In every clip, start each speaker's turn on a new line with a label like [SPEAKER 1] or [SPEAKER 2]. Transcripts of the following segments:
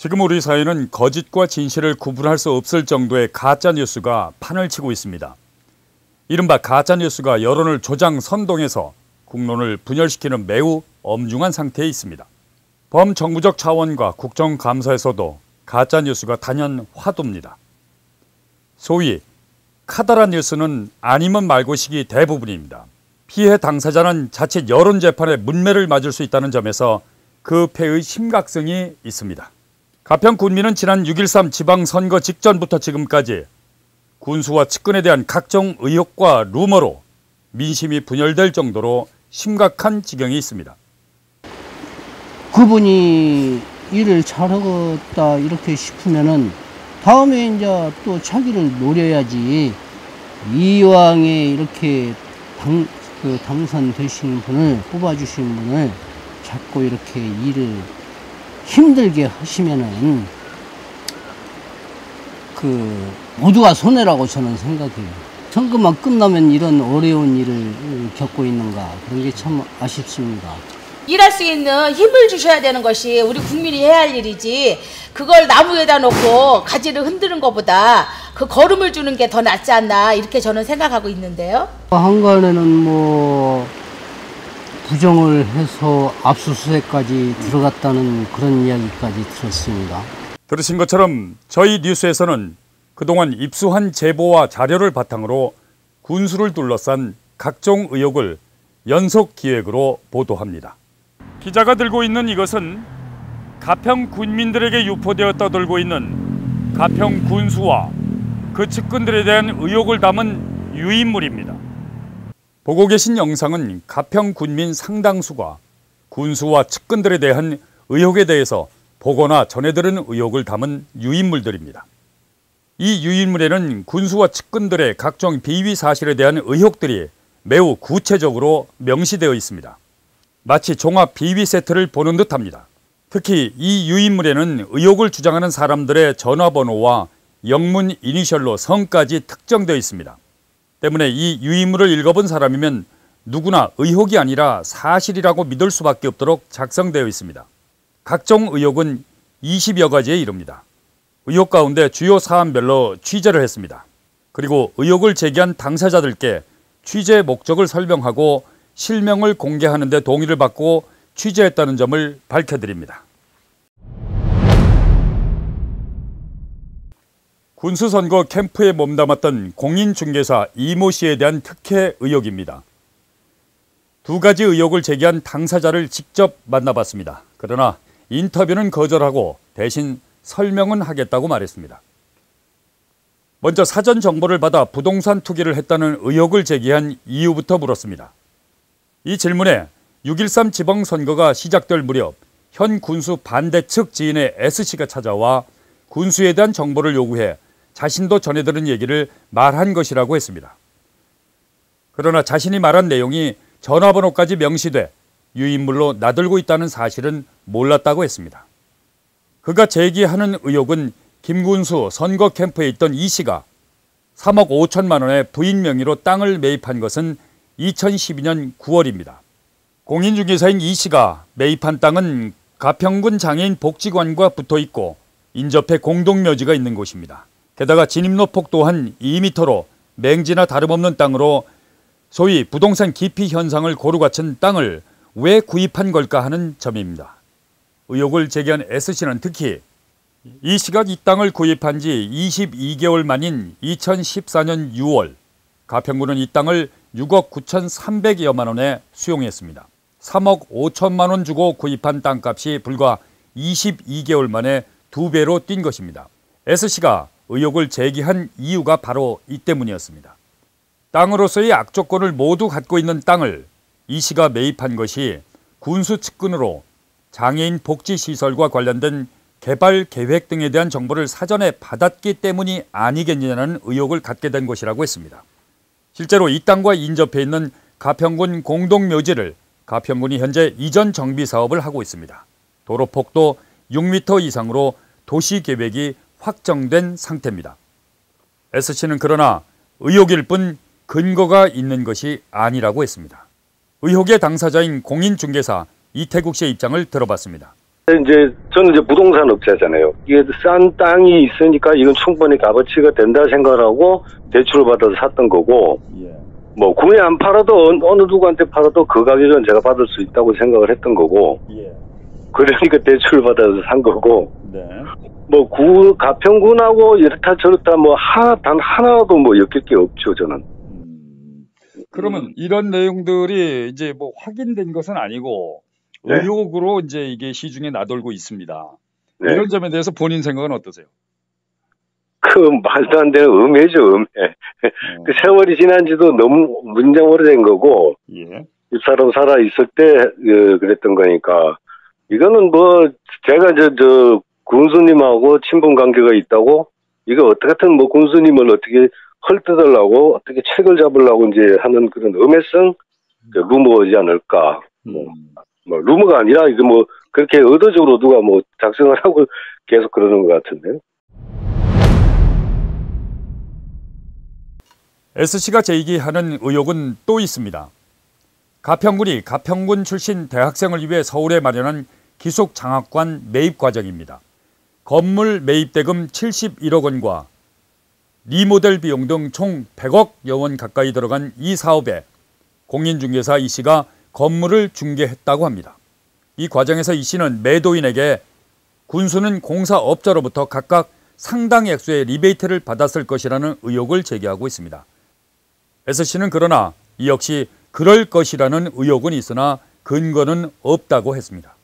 [SPEAKER 1] 지금 우리 사회는 거짓과 진실을 구분할 수 없을 정도의 가짜뉴스가 판을 치고 있습니다. 이른바 가짜뉴스가 여론을 조장 선동해서 국론을 분열시키는 매우 엄중한 상태에 있습니다. 범정부적 차원과 국정감사에서도 가짜뉴스가 단연 화두입니다. 소위 카더라 뉴스는 아니면 말고식이 대부분입니다. 피해 당사자는 자칫 여론재판의 문매를 맞을 수 있다는 점에서 그 폐의 심각성이 있습니다. 가평 군민은 지난 6.13 지방선거 직전부터 지금까지 군수와 측근에 대한 각종 의혹과 루머로 민심이 분열될 정도로 심각한 지경이 있습니다.
[SPEAKER 2] 그분이 일을 잘하겠다 이렇게 싶으면은 다음에 이제 또 자기를 노려야지. 이왕에 이렇게 당선되신 분을 뽑아주신 분을 자꾸 이렇게 일을 힘들게 하시면은 모두가 손해라고 저는 생각해요. 선거만 끝나면 이런 어려운 일을 겪고 있는가, 그런 게 참 아쉽습니다.
[SPEAKER 3] 일할 수 있는 힘을 주셔야 되는 것이 우리 국민이 해야 할 일이지, 그걸 나무에다 놓고 가지를 흔드는 것보다 그 걸음을 주는 게 더 낫지 않나, 이렇게 저는 생각하고 있는데요.
[SPEAKER 2] 한간에는 부정을 해서 압수수색까지 들어갔다는 그런 이야기까지 들었습니다.
[SPEAKER 1] 들으신 것처럼 저희 뉴스에서는 그동안 입수한 제보와 자료를 바탕으로 군수를 둘러싼 각종 의혹을 연속 기획으로 보도합니다. 기자가 들고 있는 이것은 가평 군민들에게 유포되어 떠돌고 있는 가평 군수와 그 측근들에 대한 의혹을 담은 유인물입니다. 보고 계신 영상은 가평 군민 상당수가 군수와 측근들에 대한 의혹에 대해서 보거나 전해들은 의혹을 담은 유인물들입니다. 이 유인물에는 군수와 측근들의 각종 비위 사실에 대한 의혹들이 매우 구체적으로 명시되어 있습니다. 마치 종합 비위 세트를 보는 듯합니다. 특히 이 유인물에는 의혹을 주장하는 사람들의 전화번호와 영문 이니셜로 성까지 특정되어 있습니다. 때문에 이 유인물을 읽어본 사람이면 누구나 의혹이 아니라 사실이라고 믿을 수밖에 없도록 작성되어 있습니다. 각종 의혹은 20여 가지에 이릅니다. 의혹 가운데 주요 사안별로 취재를 했습니다. 그리고 의혹을 제기한 당사자들께 취재 목적을 설명하고 실명을 공개하는 데 동의를 받고 취재했다는 점을 밝혀드립니다. 군수선거 캠프에 몸담았던 공인중개사 이모 씨에 대한 특혜 의혹입니다. 두 가지 의혹을 제기한 당사자를 직접 만나봤습니다. 그러나 인터뷰는 거절하고 대신 설명은 하겠다고 말했습니다. 먼저 사전 정보를 받아 부동산 투기를 했다는 의혹을 제기한 이유부터 물었습니다. 이 질문에 6.13 지방선거가 시작될 무렵 현 군수 반대 측 지인의 S씨가 찾아와 군수에 대한 정보를 요구해 자신도 전해들은 얘기를 말한 것이라고 했습니다. 그러나 자신이 말한 내용이 전화번호까지 명시돼 유인물로 나들고 있다는 사실은 몰랐다고 했습니다. 그가 제기하는 의혹은 김군수 선거 캠프에 있던 이 씨가 3억 5천만 원의 부인 명의로 땅을 매입한 것은 2012년 9월입니다. 공인중개사인 이 씨가 매입한 땅은 가평군 장애인 복지관과 붙어 있고 인접해 공동묘지가 있는 곳입니다. 게다가 진입로폭 또한 2m로 맹지나 다름없는 땅으로 소위 부동산 기피 현상을 고루 갖춘 땅을 왜 구입한 걸까 하는 점입니다. 의혹을 제기한 S씨는 특히 이 씨가 이 땅을 구입한 지 22개월 만인 2014년 6월 가평군은 이 땅을 6억 9,300여만 원에 수용했습니다. 3억 5천만 원 주고 구입한 땅값이 불과 22개월 만에 2배로 뛴 것입니다. S씨가 의혹을 제기한 이유가 바로 이 때문이었습니다. 땅으로서의 악조건을 모두 갖고 있는 땅을 이 씨가 매입한 것이 군수 측근으로 장애인 복지시설과 관련된 개발 계획 등에 대한 정보를 사전에 받았기 때문이 아니겠느냐는 의혹을 갖게 된 것이라고 했습니다. 실제로 이 땅과 인접해 있는 가평군 공동묘지를 가평군이 현재 이전 정비 사업을 하고 있습니다. 도로폭도 6m 이상으로 도시계획이 확정된 상태입니다. S씨는 그러나 의혹일 뿐 근거가 있는 것이 아니라고 했습니다. 의혹의 당사자인 공인중개사 이태국 씨의 입장을 들어봤습니다.
[SPEAKER 4] 이제 저는 이제 부동산 업자잖아요. 이게 싼 땅이 있으니까 이건 충분히 값어치가 된다 생각을 하고 대출을 받아서 샀던 거고, 뭐 구매 안 팔아도 어느 누구한테 팔아도 그 가격은 제가 받을 수 있다고 생각을 했던 거고, 그러니까 대출을 받아서 산 거고, 뭐 가평군하고 이렇다 저렇다 뭐 단 하나도 뭐 엮일 게 없죠, 저는.
[SPEAKER 1] 그러면 이런 내용들이 이제 뭐 확인된 것은 아니고
[SPEAKER 4] 네.
[SPEAKER 1] 의혹으로 이제 이게 시중에 나돌고 있습니다.
[SPEAKER 4] 네.
[SPEAKER 1] 이런 점에 대해서 본인 생각은 어떠세요?
[SPEAKER 4] 그 말도 안 되는 음해죠, 음해. 그 세월이 지난 지도 너무 문장 오래된 거고, 이 사람 살아 있을 때 그랬던 거니까, 이거는 뭐 제가 저 군수님하고 친분 관계가 있다고, 이거 어떻게든 뭐 군수님을 어떻게 헐뜯으려고 어떻게 책을 잡으려고 이제 하는 그런 음해성 루머지 않을까. 뭐 루머가 아니라 이게 뭐 그렇게 의도적으로 누가 뭐 작성을 하고 계속 그러는 것 같은데요.
[SPEAKER 1] S씨가 제기하는 의혹은 또 있습니다. 가평군이 가평군 출신 대학생을 위해 서울에 마련한 기숙장학관 매입 과정입니다. 건물 매입 대금 71억 원과 리모델 비용 등 총 100억 원 가까이 들어간 이 사업에 공인중개사 이씨가 건물을 중개했다고 합니다. 이 과정에서 이씨는 매도인에게 군수는 공사업자로부터 각각 상당 액수의 리베이트를 받았을 것이라는 의혹을 제기하고 있습니다. S씨는 그러나 이 역시 그럴 것이라는 의혹은 있으나 근거는 없다고 했습니다.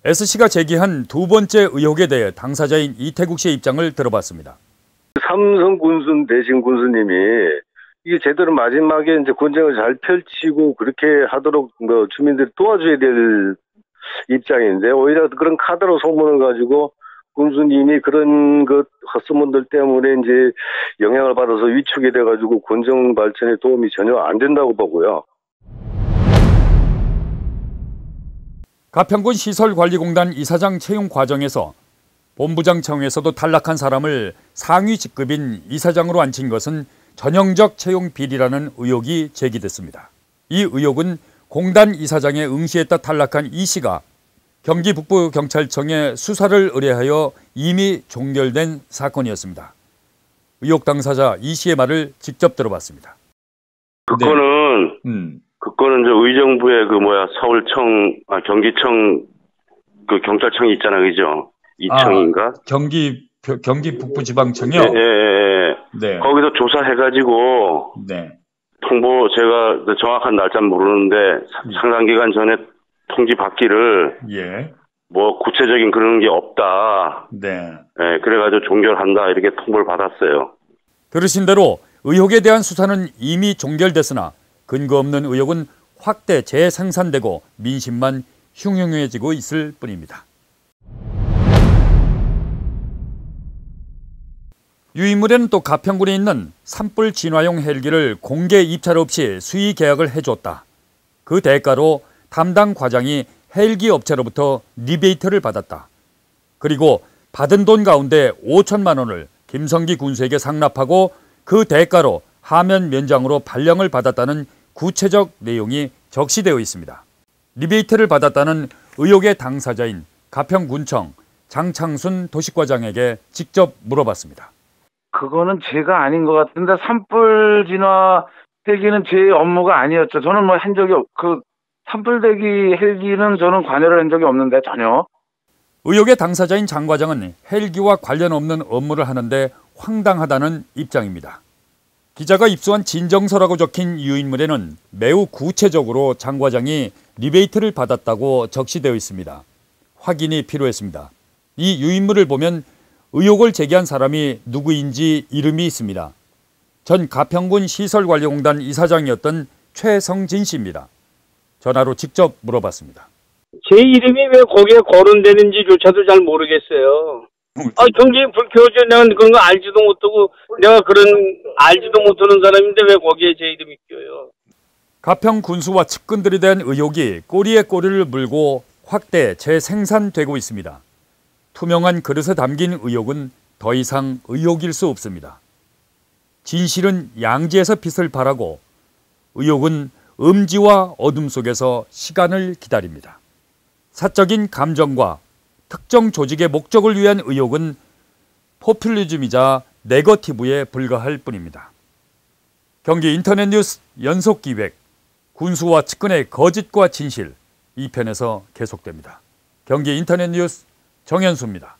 [SPEAKER 1] S씨가 제기한 두 번째 의혹에 대해 당사자인 이태국 씨의 입장을 들어봤습니다.
[SPEAKER 4] 삼성 군수 대신 군수님이 이게 제대로 마지막에 이제 군정을 잘 펼치고 그렇게 하도록 뭐 주민들이 도와줘야 될 입장인데, 오히려 그런 카드로 소문을 가지고 군수님이 그런 것 헛소문들 때문에 이제 영향을 받아서 위축이 돼가지고 군정 발전에 도움이 전혀 안 된다고 보고요.
[SPEAKER 1] 가평군 시설관리공단 이사장 채용 과정에서 본부장청에서도 탈락한 사람을 상위 직급인 이사장으로 앉힌 것은 전형적 채용 비리라는 의혹이 제기됐습니다. 이 의혹은 공단 이사장에 응시했다 탈락한 이 씨가 경기 북부경찰청에 수사를 의뢰하여 이미 종결된 사건이었습니다. 의혹 당사자 이 씨의 말을 직접 들어봤습니다.
[SPEAKER 4] 그거는 저 의정부의 서울청, 경기청 그 경찰청이 있잖아요, 그죠? 이청인가?
[SPEAKER 1] 경기 북부지방청이요?
[SPEAKER 4] 네. 거기서 조사해가지고 통보, 제가 정확한 날짜는 모르는데 상당 기간 전에 통지 받기를 뭐 구체적인 그런 게 없다. 그래가지고 종결한다 이렇게 통보를 받았어요.
[SPEAKER 1] 들으신 대로 의혹에 대한 수사는 이미 종결됐으나 근거 없는 의혹은 확대 재생산되고 민심만 흉흉해지고 있을 뿐입니다. 유인물에는 또 가평군에 있는 산불 진화용 헬기를 공개 입찰 없이 수의 계약을 해줬다. 그 대가로 담당 과장이 헬기 업체로부터 리베이트를 받았다. 그리고 받은 돈 가운데 5천만 원을 김성기 군수에게 상납하고 그 대가로 하면 면장으로 발령을 받았다는 구체적 내용이 적시되어 있습니다. 리베이트를 받았다는 의혹의 당사자인 가평군청 장창순 도시과장에게 직접 물어봤습니다.
[SPEAKER 5] 그거는 제가 아닌 것 같은데 산불 진화 헬기는 제 업무가 아니었죠. 저는 뭐 한 적이 산불대기 헬기는 저는 관여를 한 적이 없는데 전혀.
[SPEAKER 1] 의혹의 당사자인 장 과장은 헬기와 관련 없는 업무를 하는데 황당하다는 입장입니다. 기자가 입수한 진정서라고 적힌 유인물에는 매우 구체적으로 장 과장이 리베이트를 받았다고 적시되어 있습니다. 확인이 필요했습니다. 이 유인물을 보면 의혹을 제기한 사람이 누구인지 이름이 있습니다. 전 가평군 시설관리공단 이사장이었던 최성진 씨입니다. 전화로 직접 물어봤습니다.
[SPEAKER 6] 제 이름이 왜 거기에 거론되는지조차도 잘 모르겠어요. 경기 불쾌하죠. 내가 그런 거 알지도 못하고 내가 그런 알지도 못하는 사람인데 왜 거기에 제 이름이 껴요.
[SPEAKER 1] 가평 군수와 측근들에 대한 의혹이 꼬리에 꼬리를 물고 확대 재생산되고 있습니다. 투명한 그릇에 담긴 의혹은 더 이상 의혹일 수 없습니다. 진실은 양지에서 빛을 발하고 의혹은 음지와 어둠 속에서 시간을 기다립니다. 사적인 감정과 특정 조직의 목적을 위한 의혹은 포퓰리즘이자 네거티브에 불과할 뿐입니다. 경기 인터넷 뉴스 연속기획 군수와 측근의 거짓과 진실 2편에서 계속됩니다. 경기 인터넷 뉴스 정현수입니다.